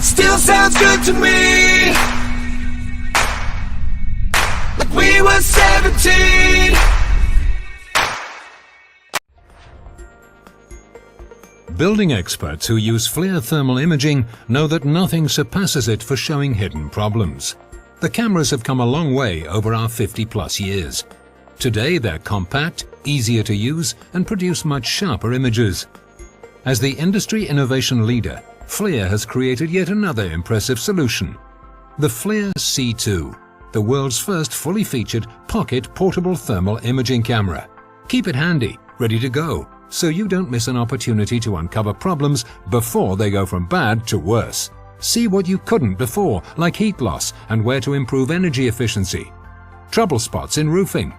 Still sounds good to me, like we were 17. Building experts who use FLIR thermal imaging know that nothing surpasses it for showing hidden problems. The cameras have come a long way over our 50+ years. Today they're compact, easier to use, and produce much sharper images. As the industry innovation leader, FLIR has created yet another impressive solution. The FLIR C2, the world's first fully featured pocket portable thermal imaging camera. Keep it handy, ready to go, so you don't miss an opportunity to uncover problems before they go from bad to worse. See what you couldn't before, like heat loss and where to improve energy efficiency, trouble spots in roofing,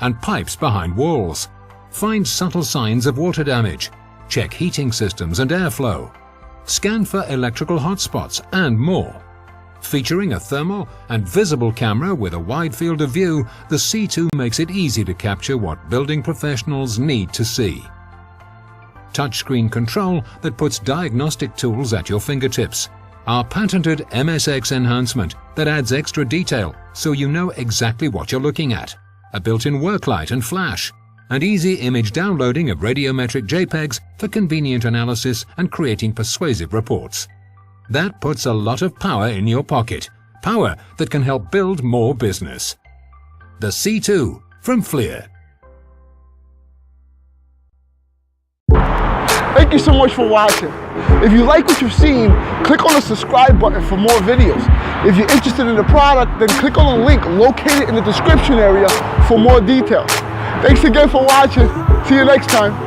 and pipes behind walls. Find subtle signs of water damage, check heating systems and airflow, scan for electrical hotspots, and more. Featuring a thermal and visible camera with a wide field of view, the C2 makes it easy to capture what building professionals need to see. Touchscreen control that puts diagnostic tools at your fingertips. Our patented MSX enhancement that adds extra detail so you know exactly what you're looking at. A built-in work light and flash. And easy image downloading of radiometric JPEGs for convenient analysis and creating persuasive reports. That puts a lot of power in your pocket. Power that can help build more business. The C2 from FLIR. Thank you so much for watching. If you like what you've seen, click on the subscribe button for more videos. If you're interested in the product, then click on the link located in the description area for more details. Thanks again for watching. See you next time.